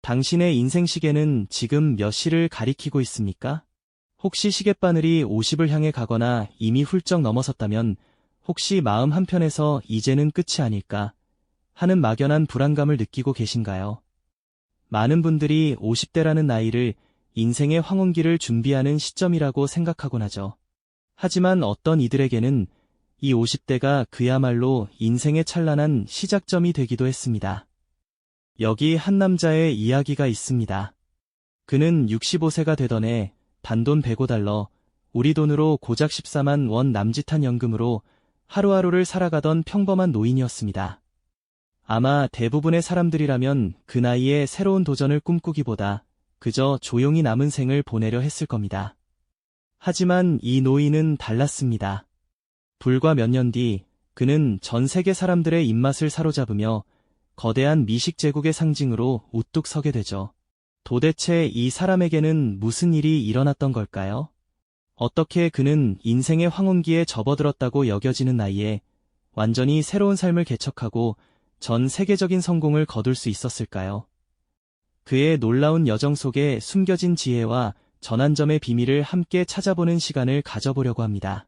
당신의 인생 시계는 지금 몇 시를 가리키고 있습니까? 혹시 시계바늘이 50을 향해 가거나 이미 훌쩍 넘어섰다면 혹시 마음 한편에서 이제는 끝이 아닐까 하는 막연한 불안감을 느끼고 계신가요? 많은 분들이 50대라는 나이를 인생의 황혼기를 준비하는 시점이라고 생각하곤 하죠. 하지만 어떤 이들에게는 이 50대가 그야말로 인생의 찬란한 시작점이 되기도 했습니다. 여기 한 남자의 이야기가 있습니다. 그는 65세가 되던 해 단돈 105달러, 우리 돈으로 고작 14만 원 남짓한 연금으로 하루하루를 살아가던 평범한 노인이었습니다. 아마 대부분의 사람들이라면 그 나이에 새로운 도전을 꿈꾸기보다 그저 조용히 남은 생을 보내려 했을 겁니다. 하지만 이 노인은 달랐습니다. 불과 몇 년 뒤 그는 전 세계 사람들의 입맛을 사로잡으며 거대한 미식 제국의 상징으로 우뚝 서게 되죠. 도대체 이 사람에게는 무슨 일이 일어났던 걸까요? 어떻게 그는 인생의 황혼기에 접어들었다고 여겨지는 나이에 완전히 새로운 삶을 개척하고 전 세계적인 성공을 거둘 수 있었을까요? 그의 놀라운 여정 속에 숨겨진 지혜와 전환점의 비밀을 함께 찾아보는 시간을 가져보려고 합니다.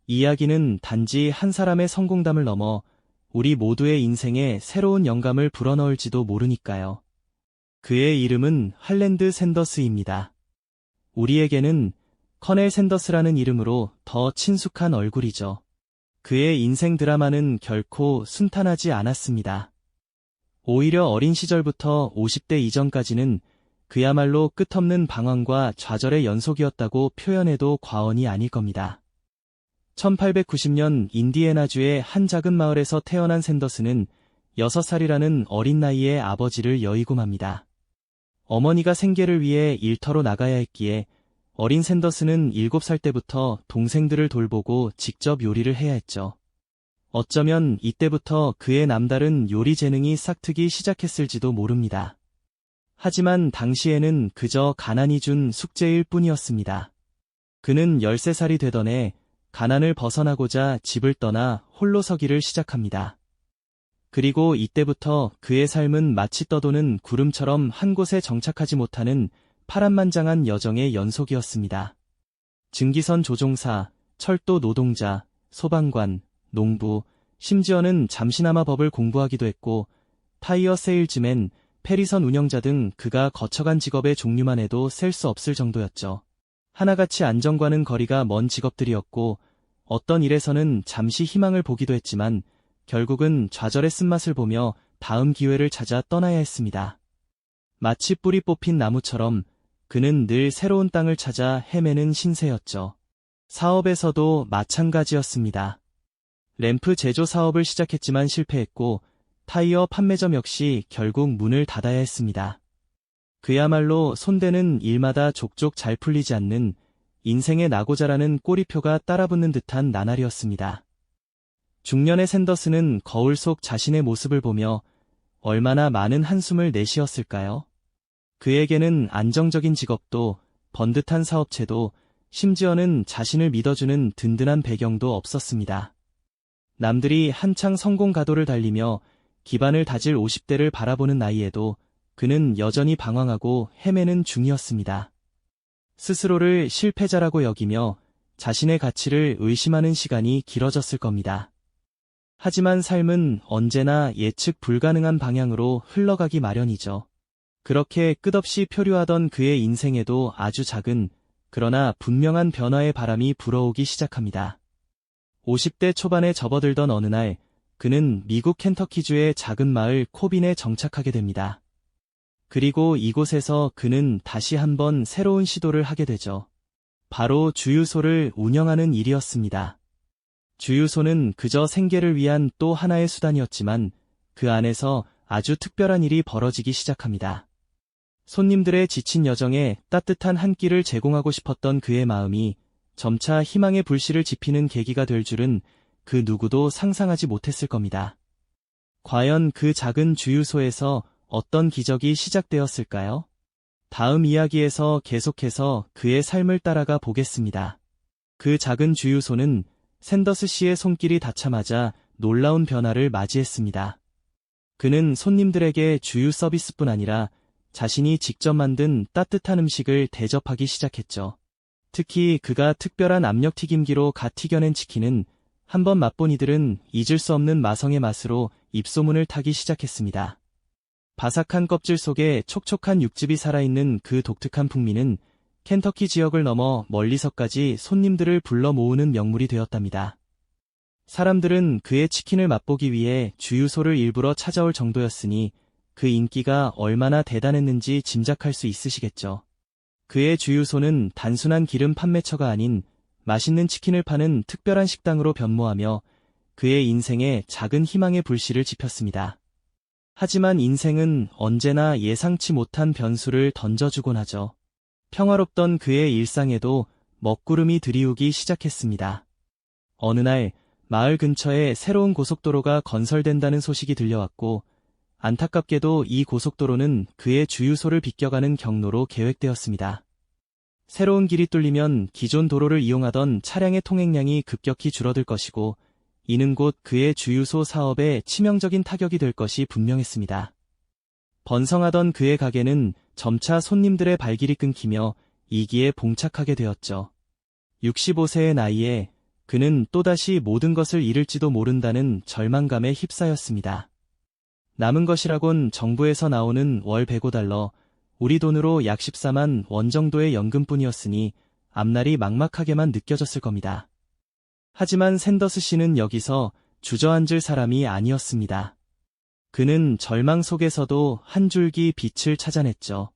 이야기는 단지 한 사람의 성공담을 넘어 우리 모두의 인생에 새로운 영감을 불어넣을지도 모르니까요. 그의 이름은 할랜드 샌더스입니다. 우리에게는 커넬 샌더스라는 이름으로 더 친숙한 얼굴이죠. 그의 인생 드라마는 결코 순탄하지 않았습니다. 오히려 어린 시절부터 50대 이전까지는 그야말로 끝없는 방황과 좌절의 연속이었다고 표현해도 과언이 아닐 겁니다. 1890년 인디애나주의 한 작은 마을에서 태어난 샌더스는 6살이라는 어린 나이에 아버지를 여의고 맙니다. 어머니가 생계를 위해 일터로 나가야 했기에 어린 샌더스는 7살 때부터 동생들을 돌보고 직접 요리를 해야 했죠. 어쩌면 이때부터 그의 남다른 요리 재능이 싹트기 시작했을지도 모릅니다. 하지만 당시에는 그저 가난이 준 숙제일 뿐이었습니다. 그는 13살이 되던 해 가난을 벗어나고자 집을 떠나 홀로 서기를 시작합니다. 그리고 이때부터 그의 삶은 마치 떠도는 구름처럼 한 곳에 정착하지 못하는 파란만장한 여정의 연속이었습니다. 증기선 조종사, 철도 노동자, 소방관, 농부, 심지어는 잠시나마 법을 공부하기도 했고 타이어 세일즈맨, 페리선 운영자 등 그가 거쳐간 직업의 종류만 해도 셀 수 없을 정도였죠. 하나같이 안정과는 거리가 먼 직업들이었고 어떤 일에서는 잠시 희망을 보기도 했지만 결국은 좌절의 쓴맛을 보며 다음 기회를 찾아 떠나야 했습니다. 마치 뿌리 뽑힌 나무처럼 그는 늘 새로운 땅을 찾아 헤매는 신세였죠. 사업에서도 마찬가지였습니다. 램프 제조 사업을 시작했지만 실패했고 타이어 판매점 역시 결국 문을 닫아야 했습니다. 그야말로 손대는 일마다 족족 잘 풀리지 않는 인생의 나고자라는 꼬리표가 따라붙는 듯한 나날이었습니다. 중년의 샌더스는 거울 속 자신의 모습을 보며 얼마나 많은 한숨을 내쉬었을까요? 그에게는 안정적인 직업도, 번듯한 사업체도, 심지어는 자신을 믿어주는 든든한 배경도 없었습니다. 남들이 한창 성공 가도를 달리며 기반을 다질 50대를 바라보는 나이에도 그는 여전히 방황하고 헤매는 중이었습니다. 스스로를 실패자라고 여기며 자신의 가치를 의심하는 시간이 길어졌을 겁니다. 하지만 삶은 언제나 예측 불가능한 방향으로 흘러가기 마련이죠. 그렇게 끝없이 표류하던 그의 인생에도 아주 작은, 그러나 분명한 변화의 바람이 불어오기 시작합니다. 50대 초반에 접어들던 어느 날, 그는 미국 켄터키주의 작은 마을 코빈에 정착하게 됩니다. 그리고 이곳에서 그는 다시 한번 새로운 시도를 하게 되죠. 바로 주유소를 운영하는 일이었습니다. 주유소는 그저 생계를 위한 또 하나의 수단이었지만 그 안에서 아주 특별한 일이 벌어지기 시작합니다. 손님들의 지친 여정에 따뜻한 한 끼를 제공하고 싶었던 그의 마음이 점차 희망의 불씨를 지피는 계기가 될 줄은 그 누구도 상상하지 못했을 겁니다. 과연 그 작은 주유소에서 어떤 기적이 시작되었을까요? 다음 이야기에서 계속해서 그의 삶을 따라가 보겠습니다. 그 작은 주유소는 샌더스 씨의 손길이 닿자마자 놀라운 변화를 맞이했습니다. 그는 손님들에게 주유 서비스뿐 아니라 자신이 직접 만든 따뜻한 음식을 대접하기 시작했죠. 특히 그가 특별한 압력튀김기로 갓 튀겨낸 치킨은 한번 맛본 이들은 잊을 수 없는 마성의 맛으로 입소문을 타기 시작했습니다. 바삭한 껍질 속에 촉촉한 육즙이 살아있는 그 독특한 풍미는 켄터키 지역을 넘어 멀리서까지 손님들을 불러 모으는 명물이 되었답니다. 사람들은 그의 치킨을 맛보기 위해 주유소를 일부러 찾아올 정도였으니 그 인기가 얼마나 대단했는지 짐작할 수 있으시겠죠. 그의 주유소는 단순한 기름 판매처가 아닌 맛있는 치킨을 파는 특별한 식당으로 변모하며 그의 인생에 작은 희망의 불씨를 지폈습니다. 하지만 인생은 언제나 예상치 못한 변수를 던져주곤 하죠. 평화롭던 그의 일상에도 먹구름이 들이우기 시작했습니다. 어느 날 마을 근처에 새로운 고속도로가 건설된다는 소식이 들려왔고 안타깝게도 이 고속도로는 그의 주유소를 비껴가는 경로로 계획되었습니다. 새로운 길이 뚫리면 기존 도로를 이용하던 차량의 통행량이 급격히 줄어들 것이고 이는 곧 그의 주유소 사업에 치명적인 타격이 될 것이 분명했습니다. 번성하던 그의 가게는 점차 손님들의 발길이 끊기며 이기에 봉착하게 되었죠. 65세의 나이에 그는 또다시 모든 것을 잃을지도 모른다는 절망감에 휩싸였습니다. 남은 것이라곤 정부에서 나오는 월 105달러, 우리 돈으로 약 14만 원 정도의 연금뿐이었으니 앞날이 막막하게만 느껴졌을 겁니다. 하지만 샌더스 씨는 여기서 주저앉을 사람이 아니었습니다. 그는 절망 속에서도 한 줄기 빛을 찾아냈죠.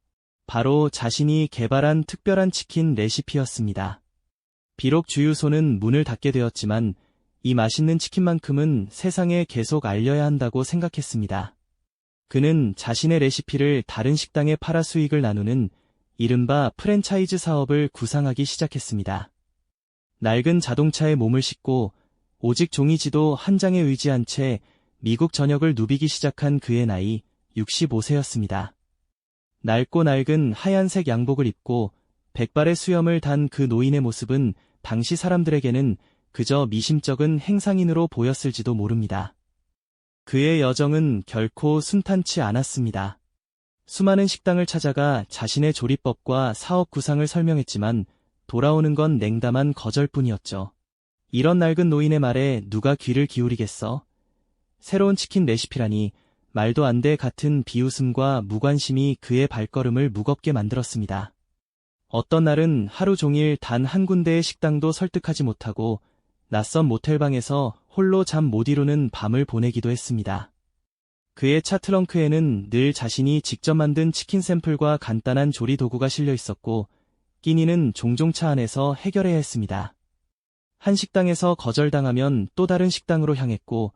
바로 자신이 개발한 특별한 치킨 레시피였습니다. 비록 주유소는 문을 닫게 되었지만 이 맛있는 치킨만큼은 세상에 계속 알려야 한다고 생각했습니다. 그는 자신의 레시피를 다른 식당에 팔아 수익을 나누는 이른바 프랜차이즈 사업을 구상하기 시작했습니다. 낡은 자동차에 몸을 싣고 오직 종이지도 한 장에 의지한 채 미국 전역을 누비기 시작한 그의 나이 65세였습니다. 낡고 낡은 하얀색 양복을 입고 백발의 수염을 단 그 노인의 모습은 당시 사람들에게는 그저 미심쩍은 행상인으로 보였을지도 모릅니다. 그의 여정은 결코 순탄치 않았습니다. 수많은 식당을 찾아가 자신의 조리법과 사업 구상을 설명했지만 돌아오는 건 냉담한 거절뿐이었죠. 이런 낡은 노인의 말에 누가 귀를 기울이겠어? 새로운 치킨 레시피라니 말도 안 돼 같은 비웃음과 무관심이 그의 발걸음을 무겁게 만들었습니다. 어떤 날은 하루 종일 단 한 군데의 식당도 설득하지 못하고 낯선 모텔방에서 홀로 잠 못 이루는 밤을 보내기도 했습니다. 그의 차 트렁크에는 늘 자신이 직접 만든 치킨 샘플과 간단한 조리 도구가 실려 있었고 끼니는 종종 차 안에서 해결해야 했습니다. 한 식당에서 거절당하면 또 다른 식당으로 향했고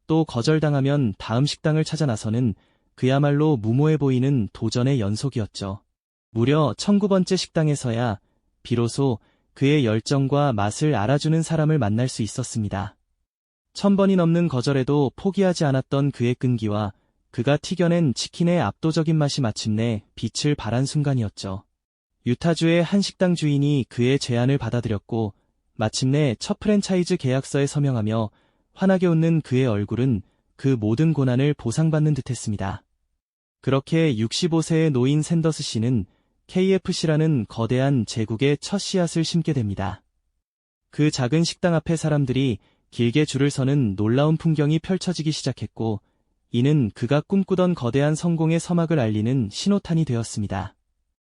또 거절당하면 다음 식당을 찾아 나서는 그야말로 무모해 보이는 도전의 연속이었죠. 무려 19번째 식당에서야 비로소 그의 열정과 맛을 알아주는 사람을 만날 수 있었습니다. 1000번이 넘는 거절에도 포기하지 않았던 그의 끈기와 그가 튀겨낸 치킨의 압도적인 맛이 마침내 빛을 발한 순간이었죠. 유타주의 한 식당 주인이 그의 제안을 받아들였고 마침내 첫 프랜차이즈 계약서에 서명하며 환하게 웃는 그의 얼굴은 그 모든 고난을 보상받는 듯했습니다. 그렇게 65세의 노인 샌더스 씨는 KFC라는 거대한 제국의 첫 씨앗을 심게 됩니다. 그 작은 식당 앞에 사람들이 길게 줄을 서는 놀라운 풍경이 펼쳐지기 시작했고 이는 그가 꿈꾸던 거대한 성공의 서막을 알리는 신호탄이 되었습니다.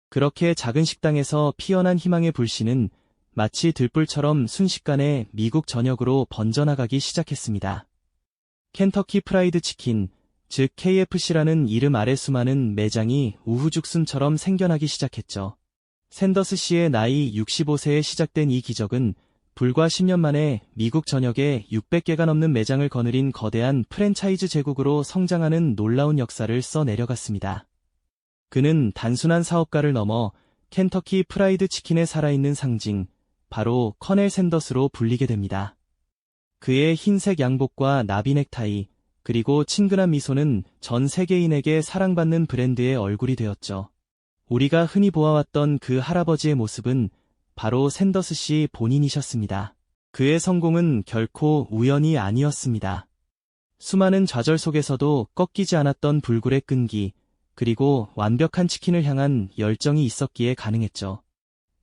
그렇게 작은 식당에서 피어난 희망의 불씨는 마치 들불처럼 순식간에 미국 전역으로 번져나가기 시작했습니다. 켄터키 프라이드 치킨, 즉 KFC라는 이름 아래 수많은 매장이 우후죽순처럼 생겨나기 시작했죠. 샌더스 씨의 나이 65세에 시작된 이 기적은 불과 10년 만에 미국 전역에 600개가 넘는 매장을 거느린 거대한 프랜차이즈 제국으로 성장하는 놀라운 역사를 써내려갔습니다. 그는 단순한 사업가를 넘어 켄터키 프라이드 치킨의 살아있는 상징, 바로 커넬 샌더스로 불리게 됩니다. 그의 흰색 양복과 나비 넥타이, 그리고 친근한 미소는 전 세계인에게 사랑받는 브랜드의 얼굴이 되었죠. 우리가 흔히 보아왔던 그 할아버지의 모습은 바로 샌더스 씨 본인이셨습니다. 그의 성공은 결코 우연이 아니었습니다. 수많은 좌절 속에서도 꺾이지 않았던 불굴의 끈기, 그리고 완벽한 치킨을 향한 열정이 있었기에 가능했죠.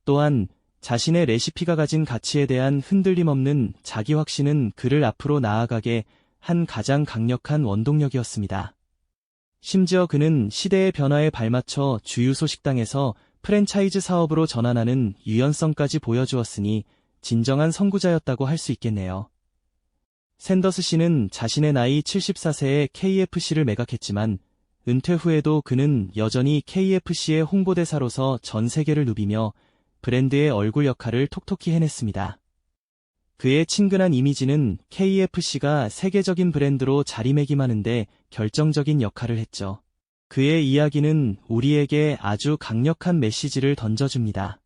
또한 자신의 레시피가 가진 가치에 대한 흔들림 없는 자기 확신은 그를 앞으로 나아가게 한 가장 강력한 원동력이었습니다. 심지어 그는 시대의 변화에 발맞춰 주유소 식당에서 프랜차이즈 사업으로 전환하는 유연성까지 보여주었으니 진정한 선구자였다고 할 수 있겠네요. 샌더스 씨는 자신의 나이 74세에 KFC를 매각했지만 은퇴 후에도 그는 여전히 KFC의 홍보대사로서 전 세계를 누비며 브랜드의 얼굴 역할을 톡톡히 해냈습니다. 그의 친근한 이미지는 KFC가 세계적인 브랜드로 자리매김하는데 결정적인 역할을 했죠. 그의 이야기는 우리에게 아주 강력한 메시지를 던져줍니다.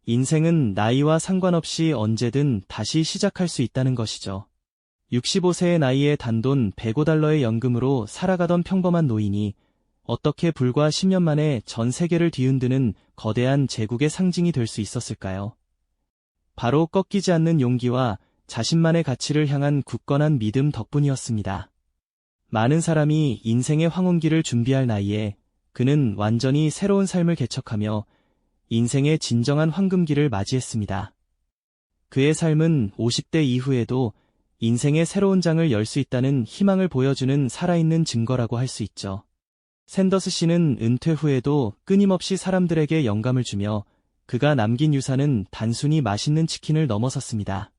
인생은 나이와 상관없이 언제든 다시 시작할 수 있다는 것이죠. 65세의 나이에 단돈 $105의 연금으로 살아가던 평범한 노인이 어떻게 불과 10년 만에 전 세계를 뒤흔드는 거대한 제국의 상징이 될 수 있었을까요? 바로 꺾이지 않는 용기와 자신만의 가치를 향한 굳건한 믿음 덕분이었습니다. 많은 사람이 인생의 황혼기를 준비할 나이에 그는 완전히 새로운 삶을 개척하며 인생의 진정한 황금기를 맞이했습니다. 그의 삶은 50대 이후에도 인생의 새로운 장을 열 수 있다는 희망을 보여주는 살아있는 증거라고 할 수 있죠. 샌더스 씨는 은퇴 후에도 끊임없이 사람들에게 영감을 주며 그가 남긴 유산은 단순히 맛있는 치킨을 넘어섰습니다.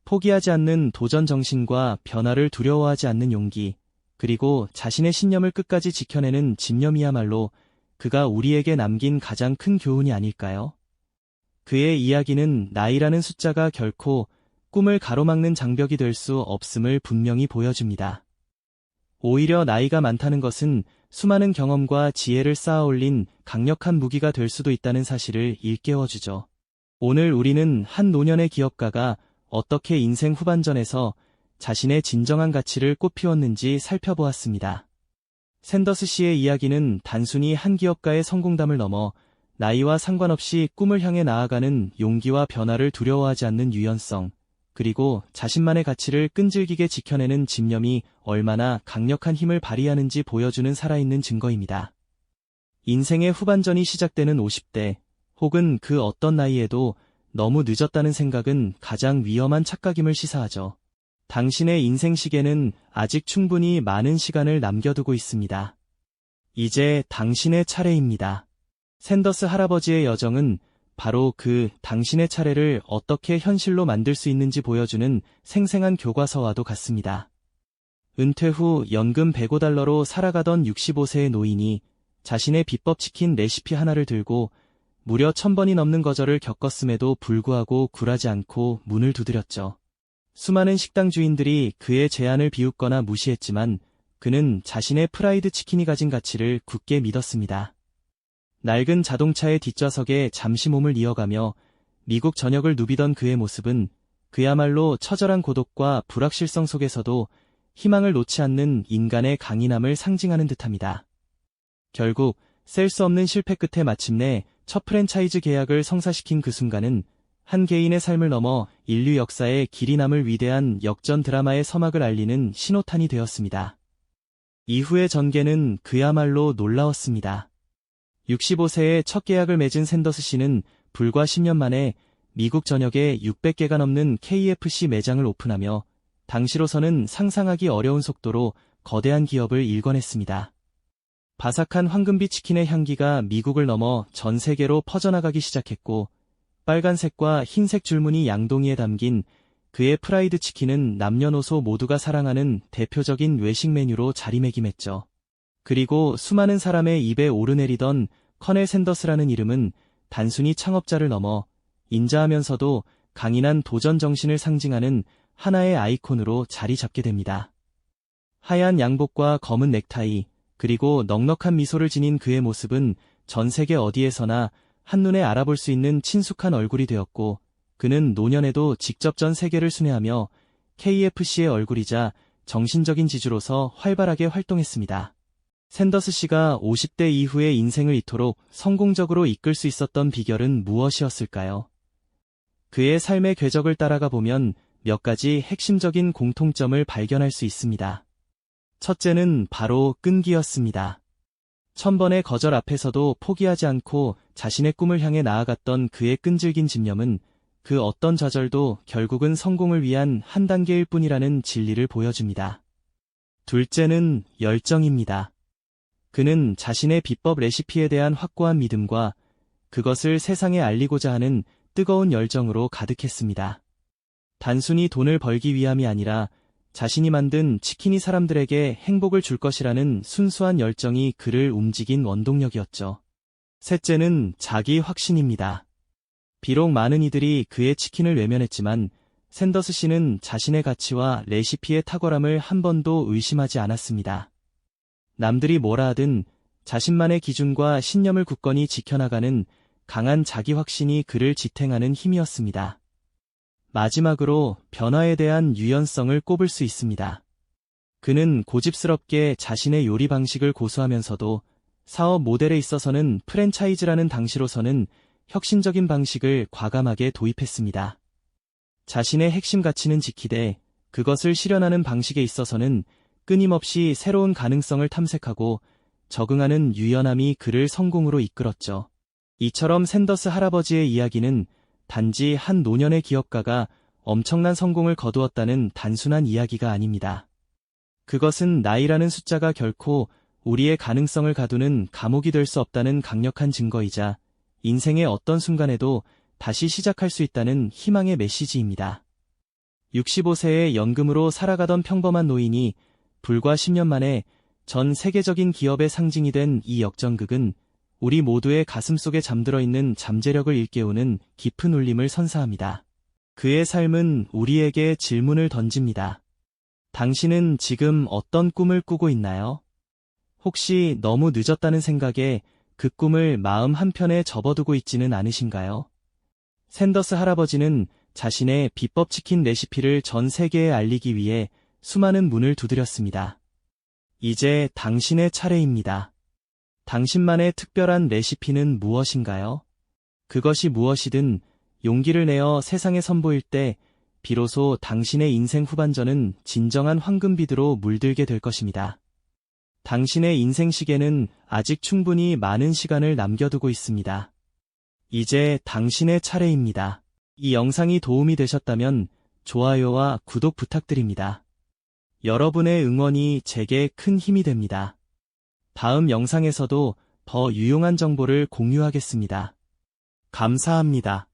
포기하지 않는 도전 정신과 변화를 두려워하지 않는 용기, 그리고 자신의 신념을 끝까지 지켜내는 집념이야말로 그가 우리에게 남긴 가장 큰 교훈이 아닐까요? 그의 이야기는 나이라는 숫자가 결코 꿈을 가로막는 장벽이 될 수 없음을 분명히 보여줍니다. 오히려 나이가 많다는 것은 수많은 경험과 지혜를 쌓아 올린 강력한 무기가 될 수도 있다는 사실을 일깨워주죠. 오늘 우리는 한 노년의 기업가가 어떻게 인생 후반전에서 자신의 진정한 가치를 꽃피웠는지 살펴보았습니다. 샌더스 씨의 이야기는 단순히 한 기업가의 성공담을 넘어 나이와 상관없이 꿈을 향해 나아가는 용기와 변화를 두려워하지 않는 유연성, 그리고 자신만의 가치를 끈질기게 지켜내는 집념이 얼마나 강력한 힘을 발휘하는지 보여주는 살아있는 증거입니다. 인생의 후반전이 시작되는 50대, 혹은 그 어떤 나이에도 너무 늦었다는 생각은 가장 위험한 착각임을 시사하죠. 당신의 인생 시계는 아직 충분히 많은 시간을 남겨두고 있습니다. 이제 당신의 차례입니다. 샌더스 할아버지의 여정은 바로 당신의 차례를 어떻게 현실로 만들 수 있는지 보여주는 생생한 교과서와도 같습니다. 은퇴 후 연금 $105로 살아가던 65세의 노인이 자신의 비법 치킨 레시피 하나를 들고 무려 1000번이 넘는 거절을 겪었음에도 불구하고 굴하지 않고 문을 두드렸죠. 수많은 식당 주인들이 그의 제안을 비웃거나 무시했지만 그는 자신의 프라이드 치킨이 가진 가치를 굳게 믿었습니다. 낡은 자동차의 뒷좌석에 잠시 몸을 이어가며 미국 전역을 누비던 그의 모습은 그야말로 처절한 고독과 불확실성 속에서도 희망을 놓지 않는 인간의 강인함을 상징하는 듯합니다. 결국 셀 수 없는 실패 끝에 마침내 첫 프랜차이즈 계약을 성사시킨 그 순간은 한 개인의 삶을 넘어 인류 역사에 길이 남을 위대한 역전 드라마의 서막을 알리는 신호탄이 되었습니다. 이후의 전개는 그야말로 놀라웠습니다. 65세에 첫 계약을 맺은 샌더스 씨는 불과 10년 만에 미국 전역에 600개가 넘는 KFC 매장을 오픈하며 당시로서는 상상하기 어려운 속도로 거대한 기업을 일궈냈습니다. 바삭한 황금빛 치킨의 향기가 미국을 넘어 전 세계로 퍼져나가기 시작했고 빨간색과 흰색 줄무늬 양동이에 담긴 그의 프라이드 치킨은 남녀노소 모두가 사랑하는 대표적인 외식 메뉴로 자리매김했죠. 그리고 수많은 사람의 입에 오르내리던 커넬 샌더스라는 이름은 단순히 창업자를 넘어 인자하면서도 강인한 도전 정신을 상징하는 하나의 아이콘으로 자리 잡게 됩니다. 하얀 양복과 검은 넥타이, 그리고 넉넉한 미소를 지닌 그의 모습은 전 세계 어디에서나 한눈에 알아볼 수 있는 친숙한 얼굴이 되었고 그는 노년에도 직접 전 세계를 순회하며 KFC의 얼굴이자 정신적인 지주로서 활발하게 활동했습니다. 샌더스 씨가 50대 이후의 인생을 이토록 성공적으로 이끌 수 있었던 비결은 무엇이었을까요? 그의 삶의 궤적을 따라가 보면 몇 가지 핵심적인 공통점을 발견할 수 있습니다. 첫째는 바로 끈기였습니다. 천번의 거절 앞에서도 포기하지 않고 자신의 꿈을 향해 나아갔던 그의 끈질긴 집념은 그 어떤 좌절도 결국은 성공을 위한 한 단계일 뿐이라는 진리를 보여줍니다. 둘째는 열정입니다. 그는 자신의 비법 레시피에 대한 확고한 믿음과 그것을 세상에 알리고자 하는 뜨거운 열정으로 가득했습니다. 단순히 돈을 벌기 위함이 아니라 자신이 만든 치킨이 사람들에게 행복을 줄 것이라는 순수한 열정이 그를 움직인 원동력이었죠. 셋째는 자기 확신입니다. 비록 많은 이들이 그의 치킨을 외면했지만 샌더스 씨는 자신의 가치와 레시피의 탁월함을 한 번도 의심하지 않았습니다. 남들이 뭐라 하든 자신만의 기준과 신념을 굳건히 지켜나가는 강한 자기 확신이 그를 지탱하는 힘이었습니다. 마지막으로 변화에 대한 유연성을 꼽을 수 있습니다. 그는 고집스럽게 자신의 요리 방식을 고수하면서도 사업 모델에 있어서는 프랜차이즈라는 당시로서는 혁신적인 방식을 과감하게 도입했습니다. 자신의 핵심 가치는 지키되 그것을 실현하는 방식에 있어서는 끊임없이 새로운 가능성을 탐색하고 적응하는 유연함이 그를 성공으로 이끌었죠. 이처럼 샌더스 할아버지의 이야기는 단지 한 노년의 기업가가 엄청난 성공을 거두었다는 단순한 이야기가 아닙니다. 그것은 나이라는 숫자가 결코 우리의 가능성을 가두는 감옥이 될 수 없다는 강력한 증거이자 인생의 어떤 순간에도 다시 시작할 수 있다는 희망의 메시지입니다. 65세의 연금으로 살아가던 평범한 노인이 불과 10년 만에 전 세계적인 기업의 상징이 된 이 역전극은 우리 모두의 가슴 속에 잠들어 있는 잠재력을 일깨우는 깊은 울림을 선사합니다. 그의 삶은 우리에게 질문을 던집니다. 당신은 지금 어떤 꿈을 꾸고 있나요? 혹시 너무 늦었다는 생각에 그 꿈을 마음 한편에 접어두고 있지는 않으신가요? 샌더스 할아버지는 자신의 비법 치킨 레시피를 전 세계에 알리기 위해 수많은 문을 두드렸습니다. 이제 당신의 차례입니다. 당신만의 특별한 레시피는 무엇인가요? 그것이 무엇이든 용기를 내어 세상에 선보일 때 비로소 당신의 인생 후반전은 진정한 황금비두로 물들게 될 것입니다. 당신의 인생 시계는 아직 충분히 많은 시간을 남겨두고 있습니다. 이제 당신의 차례입니다. 이 영상이 도움이 되셨다면 좋아요와 구독 부탁드립니다. 여러분의 응원이 제게 큰 힘이 됩니다. 다음 영상에서도 더 유용한 정보를 공유하겠습니다. 감사합니다.